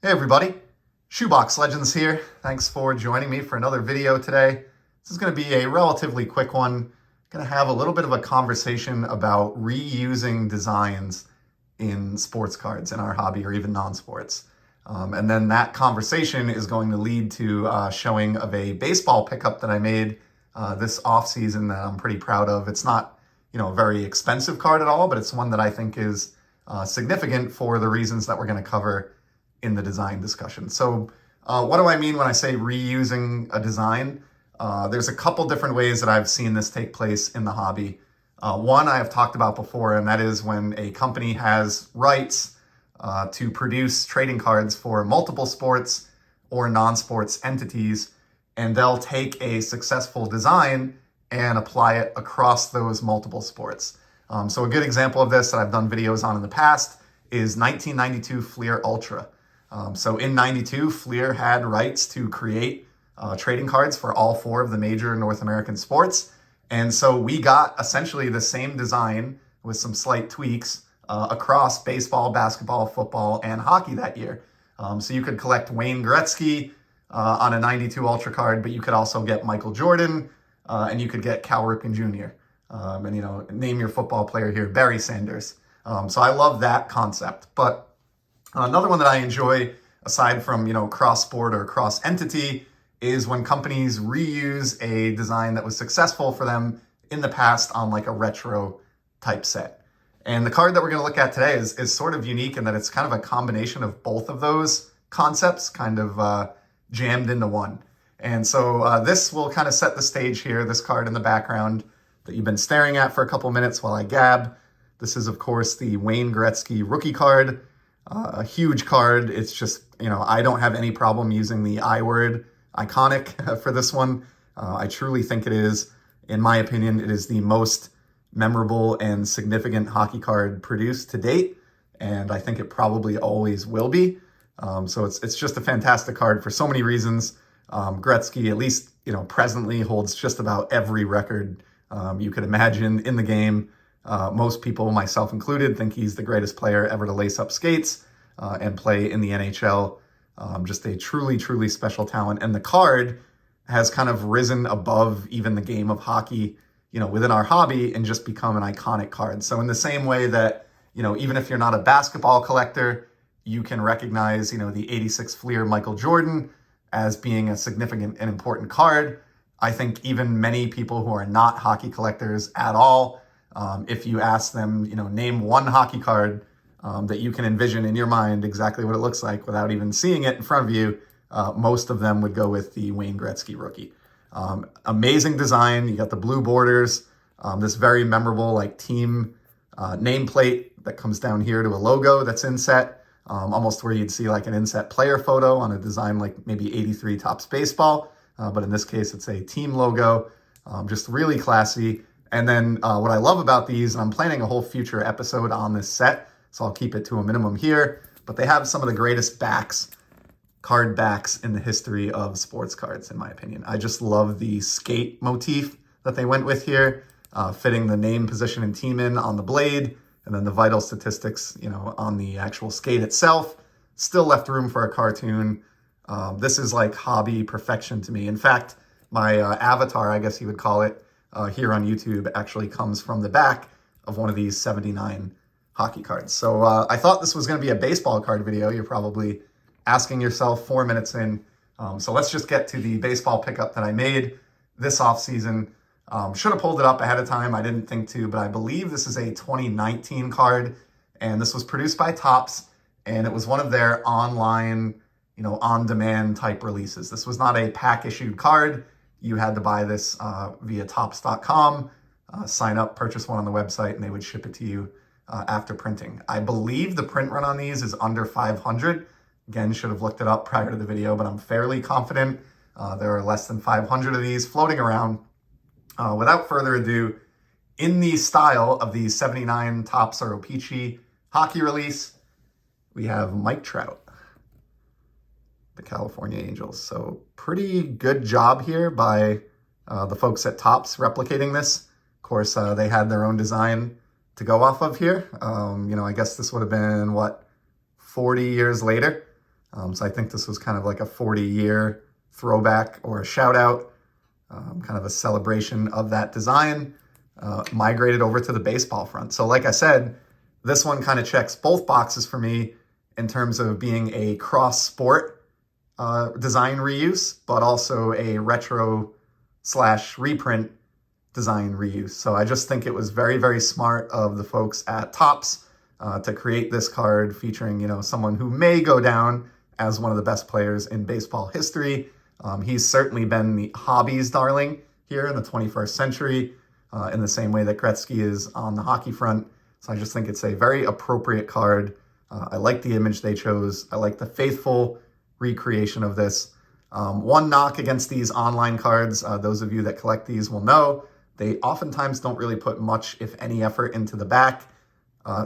Hey everybody, Shoebox Legends here. Thanks for joining me for another video today. This is going to be a relatively quick one. Going to have a little bit of a conversation about reusing designs in sports cards in our hobby or even non-sports. And then that conversation is going to lead to showing of a baseball pickup that I made this off season that I'm pretty proud of. It's not, a very expensive card at all, but it's one that I think is significant for the reasons that we're going to cover in the design discussion. So what do I mean when I say reusing a design? There's a couple different ways that I've seen this take place in the hobby. One I have talked about before, and that is when a company has rights to produce trading cards for multiple sports or non-sports entities, and they'll take a successful design and apply it across those multiple sports. So a good example of this that I've done videos on in the past is 1992 Fleer Ultra. So in 92, Fleer had rights to create trading cards for all four of the major North American sports. And so we got essentially the same design with some slight tweaks across baseball, basketball, football, and hockey that year. So you could collect Wayne Gretzky on a 92 Ultra card, but you could also get Michael Jordan and you could get Cal Ripken Jr. And, name your football player here, Barry Sanders. So I love that concept. But another one that I enjoy, aside from, cross-sport or cross-entity, is when companies reuse a design that was successful for them in the past on like a retro type set. And the card that we're going to look at today is sort of unique in that it's kind of a combination of both of those concepts kind of jammed into one. And so this will kind of set the stage here, this card in the background that you've been staring at for a couple minutes while I gab. This is, of course, the Wayne Gretzky rookie card. A huge card. It's just, I don't have any problem using the I word, iconic, for this one. I truly think it is, in my opinion, it is the most memorable and significant hockey card produced to date. And I think it probably always will be. So it's just a fantastic card for so many reasons. Gretzky, at least, presently holds just about every record you could imagine in the game. Most people, myself included, think he's the greatest player ever to lace up skates and play in the NHL. Just a truly, truly special talent. And the card has kind of risen above even the game of hockey, within our hobby and just become an iconic card. So in the same way that, even if you're not a basketball collector, you can recognize, the 86 Fleer Michael Jordan as being a significant and important card. I think even many people who are not hockey collectors at all, if you ask them, name one hockey card that you can envision in your mind exactly what it looks like without even seeing it in front of you, most of them would go with the Wayne Gretzky rookie. Amazing design. You got the blue borders, this very memorable team nameplate that comes down here to a logo that's inset, almost where you'd see like an inset player photo on a design like maybe 83 Topps Baseball. But in this case, it's a team logo, just really classy. And then what I love about these, and I'm planning a whole future episode on this set, so I'll keep it to a minimum here, but they have some of the greatest card backs in the history of sports cards, in my opinion. I just love the skate motif that they went with here, fitting the name, position, and team in on the blade, and then the vital statistics, on the actual skate itself. Still left room for a cartoon. This is like hobby perfection to me. In fact, my avatar, I guess you would call it, here on YouTube actually comes from the back of one of these 79 hockey cards. So I thought this was going to be a baseball card video. You're probably asking yourself 4 minutes in. So let's just get to the baseball pickup that I made this offseason. Should have pulled it up ahead of time. I didn't think to, but I believe this is a 2019 card. And this was produced by Topps. And it was one of their online, on-demand type releases. This was not a pack-issued card. You had to buy this via Topps.com, sign up, purchase one on the website, and they would ship it to you after printing. I believe the print run on these is under 500. Again, should have looked it up prior to the video, but I'm fairly confident there are less than 500 of these floating around. Without further ado, in the style of the 79 Topps Oro-Peachy hockey release, we have Mike Trout, the California Angels. So pretty good job here by the folks at Topps replicating this. Of course, they had their own design to go off of here. I guess this would have been, 40 years later. So I think this was kind of like a 40-year throwback or a shout out, kind of a celebration of that design, migrated over to the baseball front. So like I said, this one kind of checks both boxes for me in terms of being a cross-sport design reuse, but also a retro/reprint design reuse. So I just think it was very, very smart of the folks at Topps to create this card featuring, someone who may go down as one of the best players in baseball history. He's certainly been the hobby's darling here in the 21st century, in the same way that Gretzky is on the hockey front. So I just think it's a very appropriate card. I like the image they chose. I like the faithful recreation of this. One knock against these online cards, those of you that collect these will know, they oftentimes don't really put much, if any, effort into the back.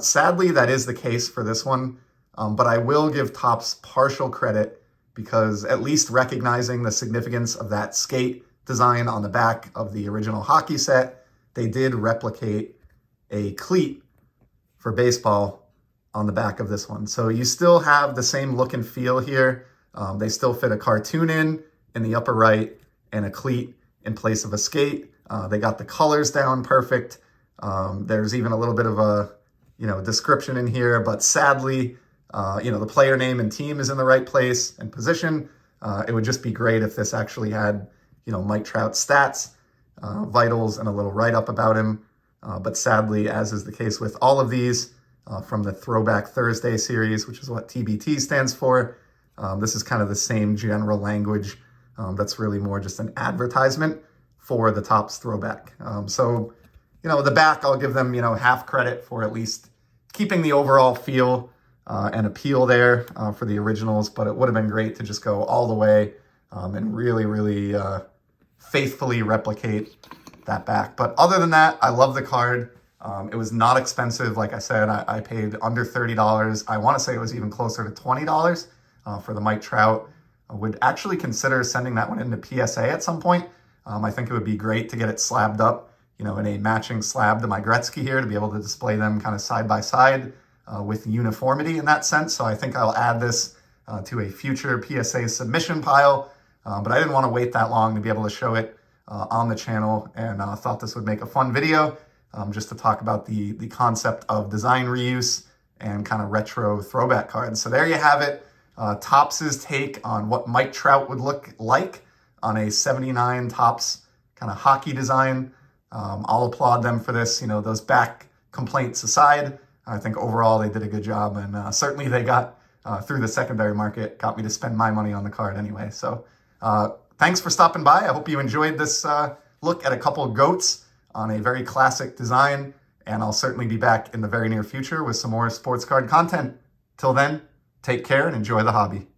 Sadly, that is the case for this one, but I will give Topps partial credit because at least recognizing the significance of that skate design on the back of the original hockey set, they did replicate a cleat for baseball on the back of this one. So you still have the same look and feel here. They still fit a cartoon in the upper right and a cleat in place of a skate. They got the colors down perfect. There's even a little bit of a, description in here, but sadly, the player name and team is in the right place and position. It would just be great if this actually had, Mike Trout's stats, vitals, and a little write-up about him. But sadly, as is the case with all of these, from the Throwback Thursday series, which is what TBT stands for, this is kind of the same general language. That's really more just an advertisement for the Topps throwback. So, the back, I'll give them, half credit for at least keeping the overall feel and appeal there for the originals, but it would have been great to just go all the way and really, really faithfully replicate that back. But other than that, I love the card. It was not expensive. Like I said, I paid under $30. I want to say it was even closer to $20 for the Mike Trout. I would actually consider sending that one into PSA at some point. I think it would be great to get it slabbed up, in a matching slab to my Gretzky here, to be able to display them kind of side by side with uniformity in that sense. So I think I'll add this to a future PSA submission pile. But I didn't want to wait that long to be able to show it on the channel, and thought this would make a fun video just to talk about the concept of design reuse and kind of retro throwback cards. So there you have it. Topps' take on what Mike Trout would look like on a 79 Topps kind of hockey design. I'll applaud them for this. Those back complaints aside, I think overall they did a good job, and certainly they got through the secondary market, got me to spend my money on the card anyway. So thanks for stopping by. I hope you enjoyed this look at a couple of GOATs on a very classic design, and I'll certainly be back in the very near future with some more sports card content. Till then, take care and enjoy the hobby.